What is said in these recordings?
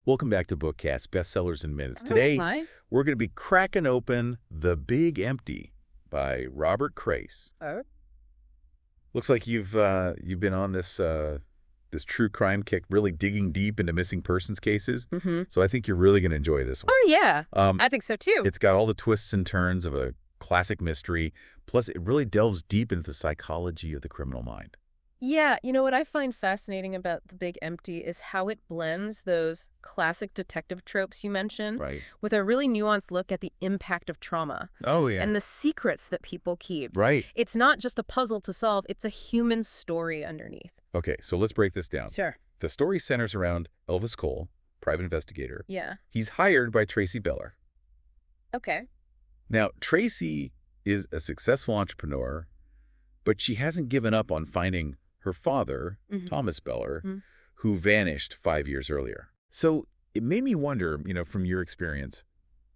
Welcome back to Bookcast, Bestsellers in Minutes. Oh, Today, hi. we're going to be cracking open The Big Empty by Robert Crais. Oh. Looks like you've been on this true crime kick, really digging deep into missing persons cases. Mm-hmm. So I think you're really going to enjoy this one. Oh, yeah. Um, I think so, too. It's got all the twists and turns of a classic mystery. Plus, it really delves deep into the psychology of the criminal mind. Yeah, you know what I find fascinating about The Big Empty is how it blends those classic detective tropes you mentioned Right. with a really nuanced look at the impact of trauma Oh, yeah. and the secrets that people keep. Right. It's not just a puzzle to solve, it's a human story underneath. Okay, so let's break this down. Sure. The story centers around Elvis Cole, private investigator. Yeah. He's hired by Tracy Beller. Okay. Now, Tracy is a successful entrepreneur, but she hasn't given up on finding her father, Mhm. Thomas Beller, Mhm. who vanished 5 years earlier. So it made me wonder, from your experience,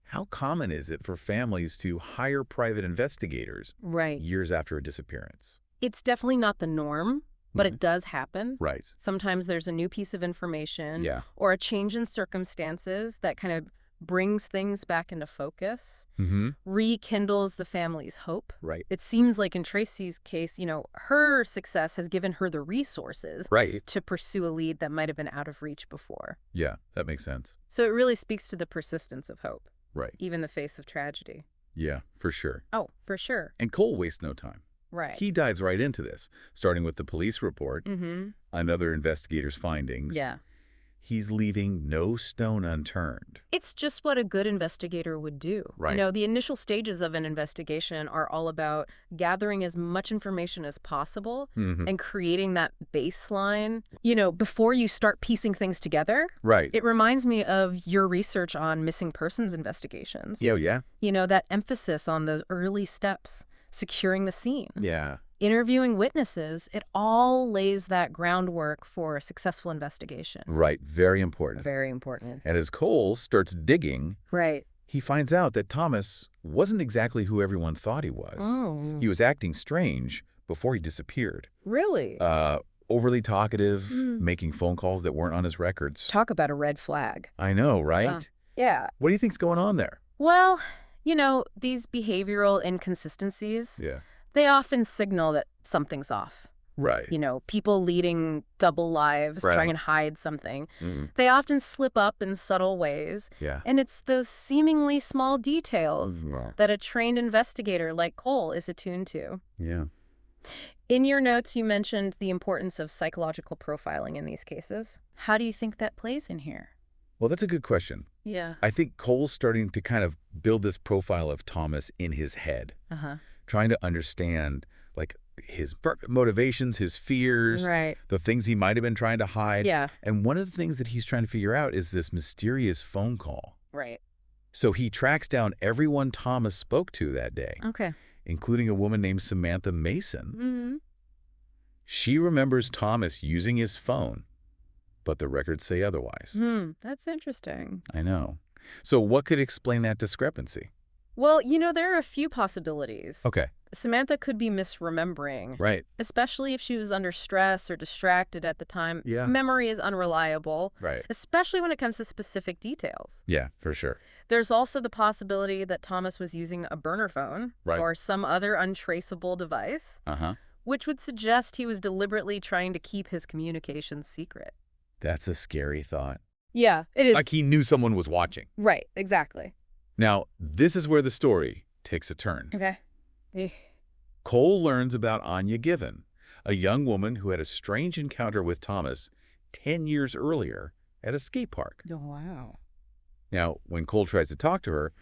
how common is it for families to hire private investigators Right. years after a disappearance? It's definitely not the norm, but Mhm. it does happen. Right. Sometimes there's a new piece of information Yeah. or a change in circumstances that kind of brings things back into focus, Mm-hmm. rekindles the family's hope. Right. It seems like in Tracy's case, her success has given her the resources Right. to pursue a lead that might have been out of reach before. Yeah, that makes sense. So it really speaks to the persistence of hope, Right. even in the face of tragedy. Yeah, for sure. Oh, for sure. And Cole wastes no time. Right. He dives right into this, starting with the police report, Mm-hmm. another investigator's findings. Yeah. He's leaving no stone unturned. It's just what a good investigator would do. Right. The initial stages of an investigation are all about gathering as much information as possible Mm-hmm. and creating that baseline, before you start piecing things together. Right. It reminds me of your research on missing persons investigations. Yeah. That emphasis on those early steps, securing the scene, Yeah. interviewing witnesses. It all lays that groundwork for a successful investigation. Right. Very important. Very important. And as Cole starts digging, Right. he finds out that Thomas wasn't exactly who everyone thought he was. Oh, He was acting strange before he disappeared. really? Overly talkative, Mm. making phone calls that weren't on his records. Talk about a red flag. I know, right? Yeah. What do you think's going on there? Well, these behavioral inconsistencies, Yeah. they often signal that something's off. Right. People leading double lives, Right. trying to hide something. Mm. They often slip up in subtle ways. Yeah. And it's those seemingly small details Well, that a trained investigator like Cole is attuned to. yeah. In your notes, you mentioned the importance of psychological profiling in these cases. How do you think that plays in here? Well, that's a good question. Yeah. I think Cole's starting to kind of build this profile of Thomas in his head, Uh-huh. trying to understand, his motivations, his fears, Right. the things he might have been trying to hide. Yeah. And one of the things that he's trying to figure out is this mysterious phone call. Right. So he tracks down everyone Thomas spoke to that day, Okay. including a woman named Samantha Mason. Mm-hmm. She remembers Thomas using his phone, but the records say otherwise. That's interesting. I know. So what could explain that discrepancy? Well, there are a few possibilities. Okay. Samantha could be misremembering, Right. especially if she was under stress or distracted at the time. Yeah. Memory is unreliable, Right. especially when it comes to specific details. Yeah, for sure. There's also the possibility that Thomas was using a burner phone Right. or some other untraceable device, Uh-huh. which would suggest he was deliberately trying to keep his communications secret. That's a scary thought. Yeah, it is. Like he knew someone was watching. Right, exactly. Now, this is where the story takes a turn. Okay. Cole learns about Anya Given, a young woman who had a strange encounter with Thomas 10 years earlier at a skate park. Oh, wow. Now, when Cole tries to talk to her,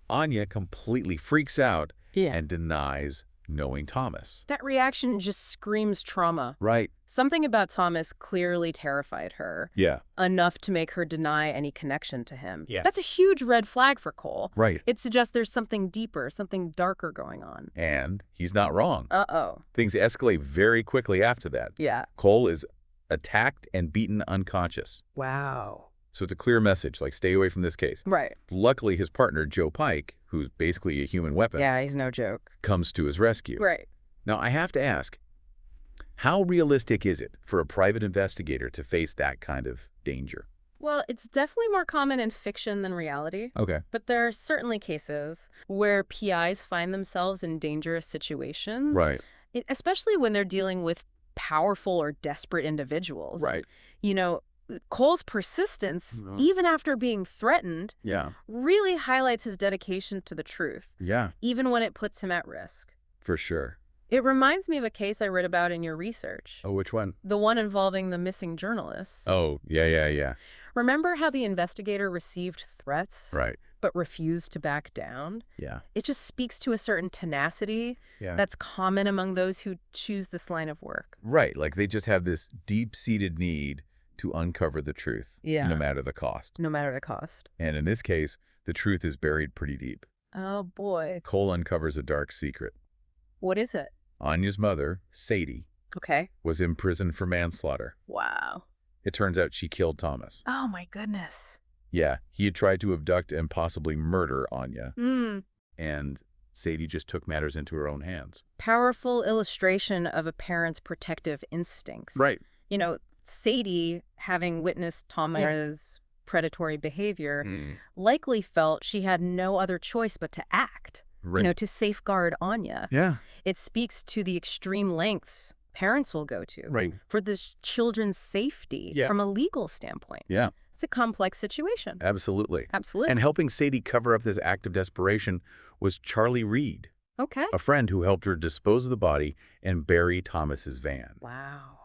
Anya completely freaks out Yeah. and denies knowing Thomas. That reaction just screams trauma. Right. Something about Thomas clearly terrified her, Yeah. enough to make her deny any connection to him. Yeah. That's a huge red flag for Cole. Right. It suggests there's something deeper, something darker going on. And he's not wrong. Uh-oh. Things escalate very quickly after that. Yeah. Cole is attacked and beaten unconscious. Wow. So it's a clear message, stay away from this case. Right. Luckily, his partner, Joe Pike, who's basically a human weapon, Yeah, he's no joke. comes to his rescue. Right. Now, I have to ask, how realistic is it for a private investigator to face that kind of danger? Well, it's definitely more common in fiction than reality. Okay. But there are certainly cases where PIs find themselves in dangerous situations, Right. especially when they're dealing with powerful or desperate individuals. Right. You know, Cole's persistence, even after being threatened, Yeah. really highlights his dedication to the truth, Yeah. even when it puts him at risk. For sure. It reminds me of a case I read about in your research. Oh, which one? The one involving the missing journalists. Oh, yeah. Remember how the investigator received threats, Right. but refused to back down? Yeah. It just speaks to a certain tenacity Yeah. that's common among those who choose this line of work. Right. Like they just have this deep-seated need to uncover the truth, Yeah. no matter the cost. No matter the cost. And in this case, the truth is buried pretty deep. Oh, boy. Cole uncovers a dark secret. What is it? Anya's mother, Sadie, Okay. was imprisoned for manslaughter. Wow. It turns out she killed Thomas. Oh, my goodness. Yeah, he had tried to abduct and possibly murder Anya, Mm. and Sadie just took matters into her own hands. Powerful illustration of a parent's protective instincts. You know, Sadie, having witnessed Thomas's predatory behavior, likely felt she had no other choice but to act, Right. to safeguard Anya. Yeah. It speaks to the extreme lengths parents will go to Right. for this children's safety Yeah. from a legal standpoint. Yeah, It's a complex situation. absolutely. Absolutely. And helping Sadie cover up this act of desperation was Charlie Reed, Okay. a friend who helped her dispose of the body and bury Thomas's van. Wow.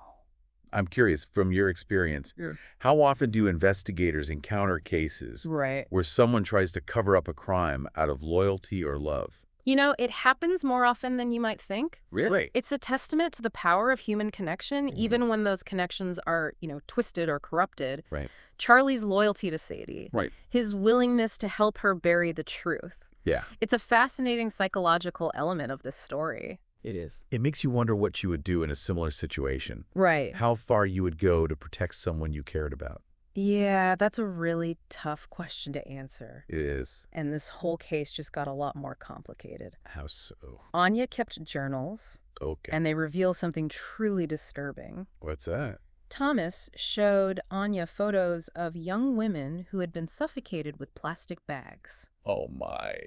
I'm curious, from your experience, how often do investigators encounter cases Right. where someone tries to cover up a crime out of loyalty or love? It happens more often than you might think. Really? It's a testament to the power of human connection, even when those connections are, twisted or corrupted. Right. Charlie's loyalty to Sadie. Right. His willingness to help her bury the truth. Yeah. It's a fascinating psychological element of this story. It is. It makes you wonder what you would do in a similar situation. Right. How far you would go to protect someone you cared about. Yeah, that's a really tough question to answer. It is. And this whole case just got a lot more complicated. How so? Anya kept journals, Okay. and they reveal something truly disturbing. What's that? Thomas showed Anya photos of young women who had been suffocated with plastic bags. Oh, my.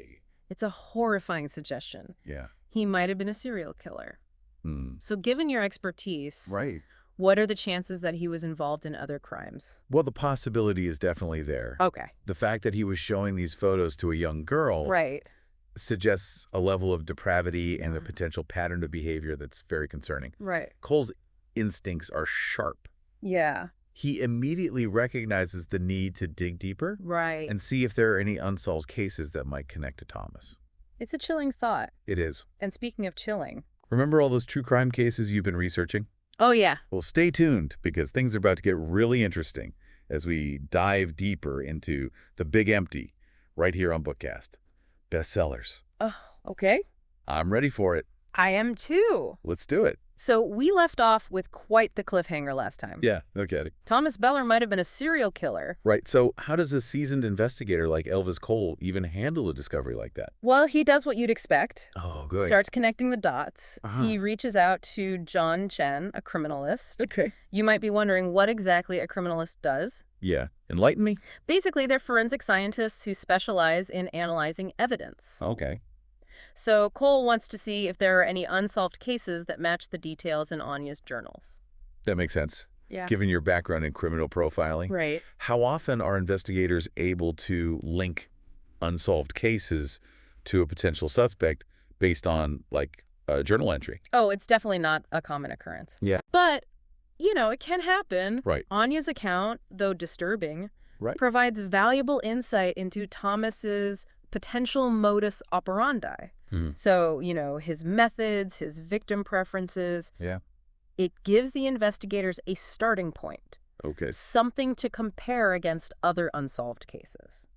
It's a horrifying suggestion. Yeah. He might have been a serial killer. So given your expertise, Right. what are the chances that he was involved in other crimes? Well, the possibility is definitely there. Okay. The fact that he was showing these photos to a young girl Right. suggests a level of depravity and a potential pattern of behavior that's very concerning. Right. Cole's instincts are sharp. Yeah. He immediately recognizes the need to dig deeper Right. and see if there are any unsolved cases that might connect to Thomas. It's a chilling thought. It is. And speaking of chilling. Remember all those true crime cases you've been researching? Oh, yeah. Well, stay tuned because things are about to get really interesting as we dive deeper into The Big Empty right here on Bookcast. Bestsellers. Oh, okay. I'm ready for it. I am too. Let's do it. So we left off with quite the cliffhanger last time. Yeah, no kidding. Thomas Beller might have been a serial killer. Right, so how does a seasoned investigator like Elvis Cole even handle a discovery like that? Well, he does what you'd expect. Oh, good. Starts connecting the dots. Uh-huh. He reaches out to John Chen, a criminalist. Okay. You might be wondering what exactly a criminalist does. Yeah, enlighten me? Basically, they're forensic scientists who specialize in analyzing evidence. Okay. So Cole wants to see if there are any unsolved cases that match the details in Anya's journals. That makes sense. Yeah. Given your background in criminal profiling, Right. how often are investigators able to link unsolved cases to a potential suspect based on, like, a journal entry? Oh, it's definitely not a common occurrence. Yeah. But, it can happen. Right. Anya's account, though disturbing, Right. provides valuable insight into Thomas's potential modus operandi. So, his methods, his victim preferences. Yeah. It gives the investigators a starting point, Okay. something to compare against other unsolved cases.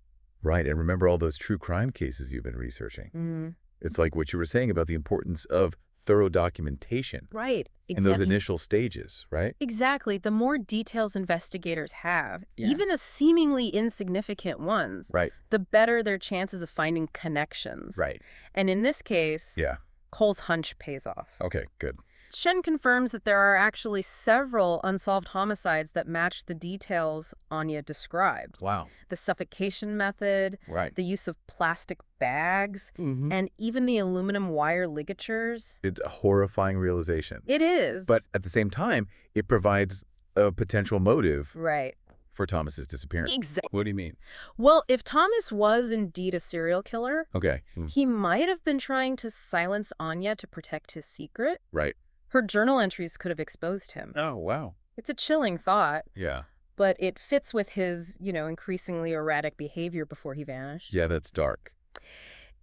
Right, and remember all those true crime cases you've been researching. It's like what you were saying about the importance of thorough documentation Right. in those initial stages, right? Exactly. The more details investigators have, Yeah. even as seemingly insignificant ones, Right. the better their chances of finding connections. Right. And in this case, Yeah. Cole's hunch pays off. Okay, good. Shen confirms that there are actually several unsolved homicides that match the details Anya described. Wow. The suffocation method, Right. the use of plastic bags, and even the aluminum wire ligatures. It's a horrifying realization. It is. But at the same time, it provides a potential motive Right. for Thomas's disappearance. Exactly. What do you mean? Well, if Thomas was indeed a serial killer, Okay. he might have been trying to silence Anya to protect his secret. Right. Her journal entries could have exposed him. Oh, wow. It's a chilling thought, Yeah. but it fits with his, increasingly erratic behavior before he vanished. Yeah, that's dark.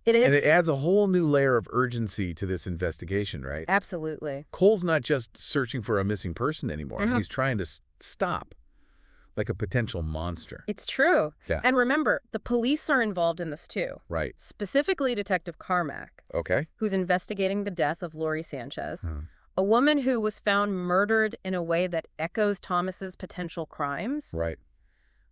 It is. And it adds a whole new layer of urgency to this investigation, right? Absolutely. Cole's not just searching for a missing person anymore. He's trying to stop, like a potential monster. It's true. Yeah. And remember, the police are involved in this too. Right. Specifically Detective Carmack, Okay. who's investigating the death of Lori Sanchez, a woman who was found murdered in a way that echoes Thomas's potential crimes. Right.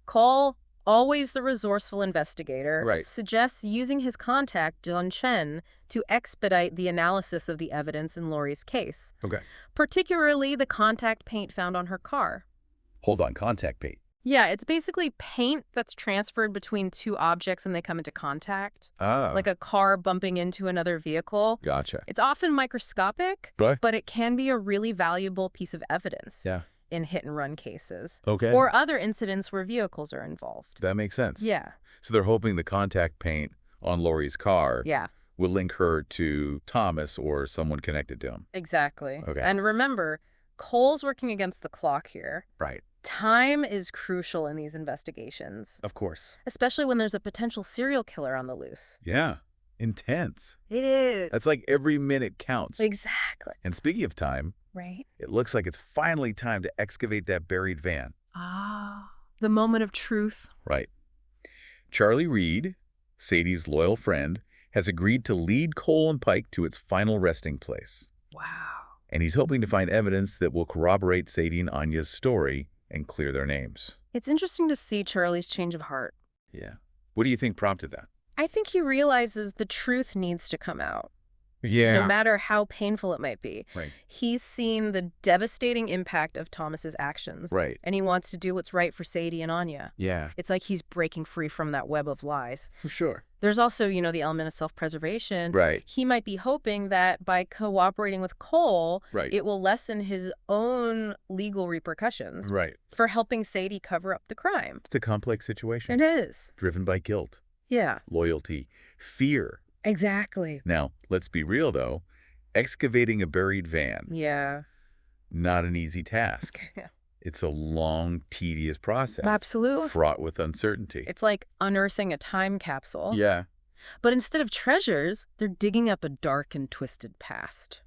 Cole, always the resourceful investigator, Right. suggests using his contact, John Chen, to expedite the analysis of the evidence in Lori's case, Okay. particularly the contact paint found on her car. Hold on. Contact paint. Yeah, it's basically paint that's transferred between two objects when they come into contact, Oh. like a car bumping into another vehicle. Gotcha. It's often microscopic, Right. but it can be a really valuable piece of evidence Yeah. in hit-and-run cases. Okay. Or other incidents where vehicles are involved. That makes sense. Yeah. So they're hoping the contact paint on Lori's car Yeah. will link her to Thomas or someone connected to him. Exactly. Okay. And remember, Cole's working against the clock here. Right. Time is crucial in these investigations, Of course. especially when there's a potential serial killer on the loose. Yeah. Intense. It is. That's like every minute counts. Exactly. And speaking of time, Right? it looks like it's finally time to excavate that buried van. Ah, the moment of truth. Right. Charlie Reed, Sadie's loyal friend, has agreed to lead Cole and Pike to its final resting place. Wow. And he's hoping to find evidence that will corroborate Sadie and Anya's story and clear their names. It's interesting to see Charlie's change of heart. Yeah. What do you think prompted that? I think he realizes the truth needs to come out, Yeah. no matter how painful it might be. Right. He's seen the devastating impact of Thomas's actions, Right. and he wants to do what's right for Sadie and Anya. Yeah. It's like he's breaking free from that web of lies. For sure. There's also, the element of self-preservation. Right. He might be hoping that by cooperating with Cole, Right. it will lessen his own legal repercussions Right. for helping Sadie cover up the crime. It's a complex situation. It is. Driven by guilt, Yeah. loyalty, fear. Exactly. Now, let's be real, though. Excavating a buried van, Yeah. not an easy task. It's a long, tedious process. Absolutely. Fraught with uncertainty. It's like unearthing a time capsule. Yeah. But instead of treasures, they're digging up a dark and twisted past.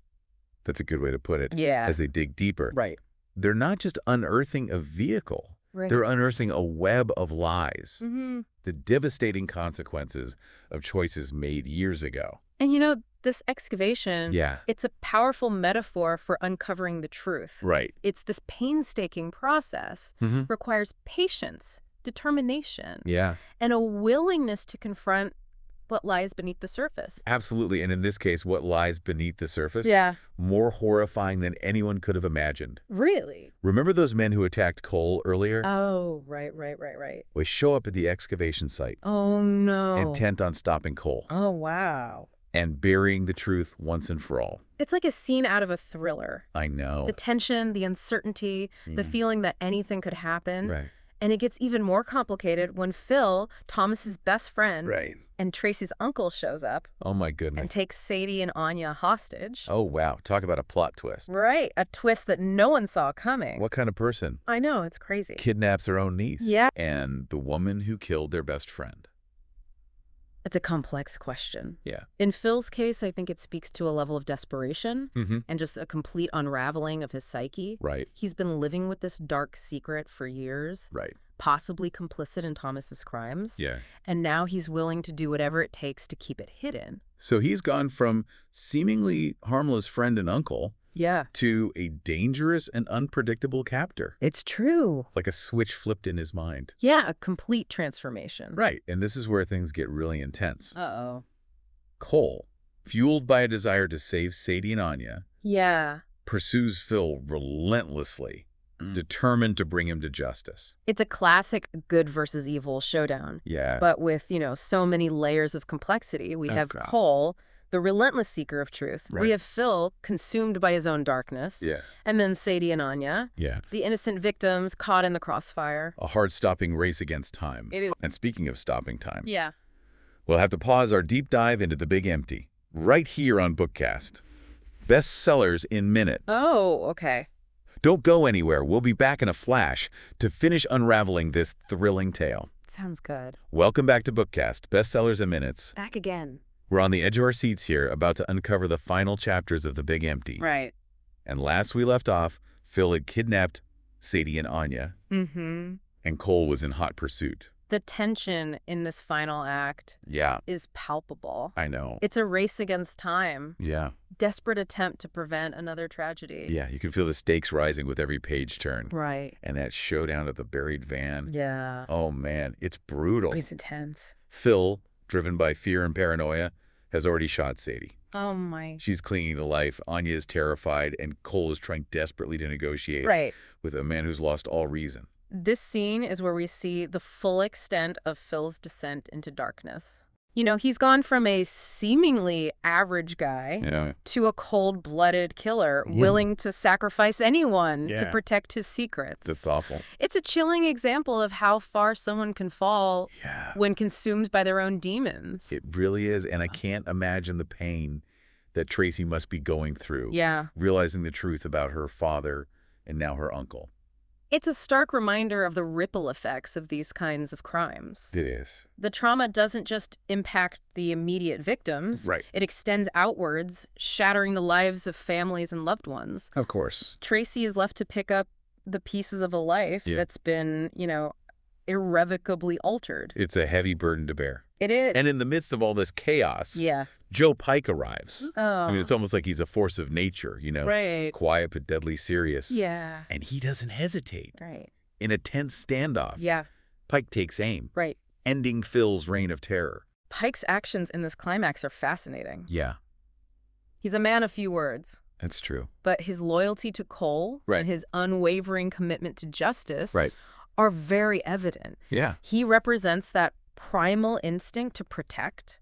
That's a good way to put it. Yeah. As they dig deeper. Right. They're not just unearthing a vehicle. Right. They're unearthing a web of lies. Mm-hmm. The devastating consequences of choices made years ago. And this excavation, Yeah. it's a powerful metaphor for uncovering the truth. Right. It's this painstaking process, requires patience, determination, Yeah. and a willingness to confront what lies beneath the surface. Absolutely. And in this case, what lies beneath the surface? Yeah. More horrifying than anyone could have imagined. Really? Remember those men who attacked Cole earlier? Oh, right. They show up at the excavation site, Oh, no. intent on stopping Cole Oh, wow. and burying the truth once and for all. It's like a scene out of a thriller. I know. The tension, the uncertainty, the feeling that anything could happen. Right. And it gets even more complicated when Phil, Thomas's best friend, Right. and Tracy's uncle shows up Oh, my goodness. and takes Sadie and Anya hostage. Oh, wow. Talk about a plot twist. Right. A twist that no one saw coming. What kind of person I know. It's crazy. kidnaps her own niece? Yeah. And the woman who killed their best friend? It's a complex question. Yeah. In Phil's case, I think it speaks to a level of desperation Mm-hmm. and just a complete unraveling of his psyche. Right. He's been living with this dark secret for years, Right. possibly complicit in Thomas's crimes. Yeah. And now he's willing to do whatever it takes to keep it hidden. So he's gone from seemingly harmless friend and uncle Yeah. to a dangerous and unpredictable captor. It's true. Like a switch flipped in his mind. Yeah, a complete transformation. Right. And this is where things get really intense. Uh-oh. Cole, fueled by a desire to save Sadie and Anya, Yeah. pursues Phil relentlessly, determined to bring him to justice. It's a classic good versus evil showdown. Yeah. But with, so many layers of complexity. We have Cole, the relentless seeker of truth. Right. We have Phil, consumed by his own darkness. Yeah. And then Sadie and Anya. Yeah. The innocent victims caught in the crossfire. A hard-stopping race against time. It is. And speaking of stopping time, Yeah. we'll have to pause our deep dive into the big empty, right here on Bookcast. Bestsellers in minutes. Oh, okay. Don't go anywhere. We'll be back in a flash to finish unraveling this thrilling tale. Sounds good. Welcome back to Bookcast, Bestsellers in Minutes. Back again. We're on the edge of our seats here, about to uncover the final chapters of The Big Empty. Right. And last we left off, Phil had kidnapped Sadie and Anya, Mm-hmm. and Cole was in hot pursuit. The tension in this final act is palpable. I know. It's a race against time. Yeah. Desperate attempt to prevent another tragedy. Yeah, you can feel the stakes rising with every page turn. Right. And that showdown at the buried van. Yeah. Oh, man, it's brutal. It's intense. Phil, driven by fear and paranoia, has already shot Sadie. Oh, my. She's clinging to life. Anya is terrified, and Cole is trying desperately to negotiate with a man who's lost all reason. This scene is where we see the full extent of Phil's descent into darkness. He's gone from a seemingly average guy to a cold-blooded killer willing to sacrifice anyone to protect his secrets. That's awful. It's a chilling example of how far someone can fall when consumed by their own demons. It really is, and I can't imagine the pain that Tracy must be going through. Yeah. Realizing the truth about her father and now her uncle. It's a stark reminder of the ripple effects of these kinds of crimes. It is. The trauma doesn't just impact the immediate victims. Right. It extends outwards, shattering the lives of families and loved ones. Of course. Tracy is left to pick up the pieces of a life that's been, irrevocably altered. It's a heavy burden to bear. It is. And in the midst of all this chaos, Joe Pike arrives. Oh. I mean, it's almost like he's a force of nature, Right. Quiet but deadly serious. Yeah. And he doesn't hesitate. Right. In a tense standoff, Yeah. Pike takes aim, Right. ending Phil's reign of terror. Pike's actions in this climax are fascinating. Yeah, He's a man of few words. that's true. But his loyalty to Cole and his unwavering commitment to justice are very evident. Yeah. He represents that primal instinct to protect,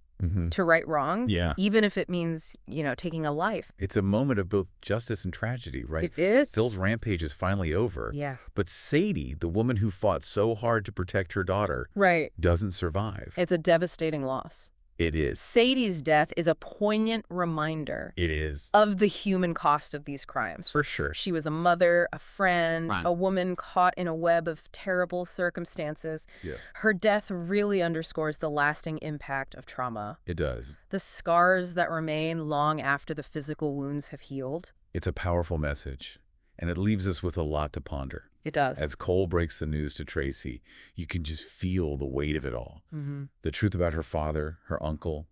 to right wrongs, even if it means, taking a life. It's a moment of both justice and tragedy, right? It is. Phil's rampage is finally over. Yeah. But Sadie, the woman who fought so hard to protect her daughter, doesn't survive. It's a devastating loss. It is. Sadie's death is a poignant reminder It is. of the human cost of these crimes. For sure. She was a mother, a friend, a woman caught in a web of terrible circumstances. Yeah. Her death really underscores the lasting impact of trauma. It does. The scars that remain long after the physical wounds have healed. It's a powerful message, and it leaves us with a lot to ponder. It does. As Cole breaks the news to Tracy, you can just feel the weight of it all. The truth about her father, her uncle,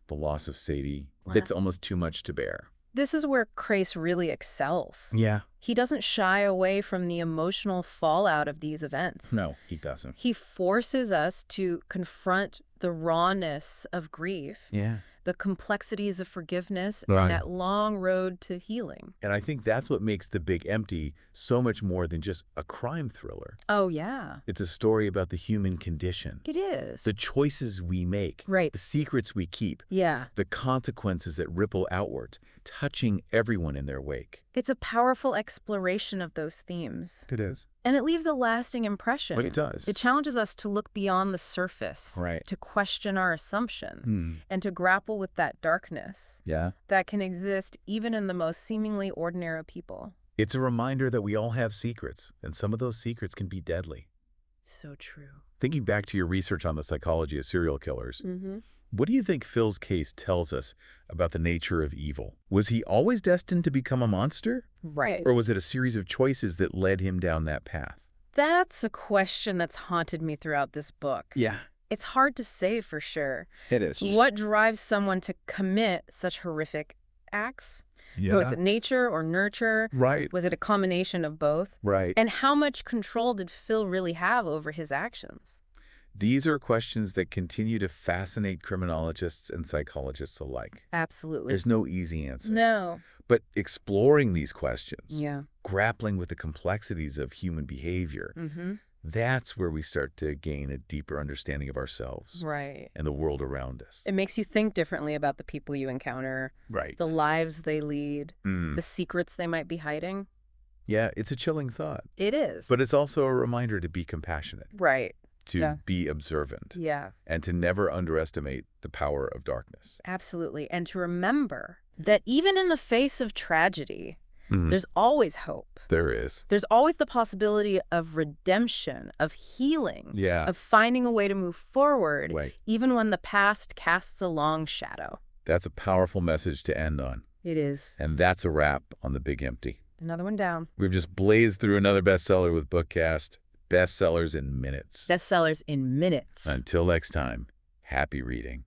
the loss of Sadie. That's almost too much to bear. This is where Crais really excels. Yeah. He doesn't shy away from the emotional fallout of these events. No, he doesn't. He forces us to confront the rawness of grief. Yeah. The complexities of forgiveness and that long road to healing. And I think that's what makes The Big Empty so much more than just a crime thriller. Oh, yeah. It's a story about the human condition. It is. The choices we make. Right. The secrets we keep. Yeah. The consequences that ripple outwards, touching everyone in their wake. It's a powerful exploration of those themes. It is. And it leaves a lasting impression. Well, it does. It challenges us to look beyond the surface. Right. To question our assumptions. And to grapple with that darkness. Yeah. That can exist even in the most seemingly ordinary people. It's a reminder that we all have secrets, and some of those secrets can be deadly. So true. Thinking back to your research on the psychology of serial killers, what do you think Phil's case tells us about the nature of evil? Was he always destined to become a monster? Right. Or was it a series of choices that led him down that path? That's a question that's haunted me throughout this book. Yeah. It's hard to say for sure. It is. What drives someone to commit such horrific acts? Yeah. Was it nature or nurture? Right. Was it a combination of both? Right. And how much control did Phil really have over his actions? These are questions that continue to fascinate criminologists and psychologists alike. Absolutely. There's no easy answer. No. But exploring these questions, Yeah. grappling with the complexities of human behavior, that's where we start to gain a deeper understanding of ourselves and the world around us. It makes you think differently about the people you encounter, the lives they lead, the secrets they might be hiding. Yeah, it's a chilling thought. It is. But it's also a reminder to be compassionate. To be observant. And to never underestimate the power of darkness. Absolutely. And to remember that even in the face of tragedy, there's always hope. There is. There's always the possibility of redemption, of healing, of finding a way to move forward, even when the past casts a long shadow. That's a powerful message to end on. It is. And that's a wrap on The Big Empty. Another one down. We've just blazed through another bestseller with Bookcast. Bestsellers in minutes. Bestsellers in minutes. Until next time, happy reading.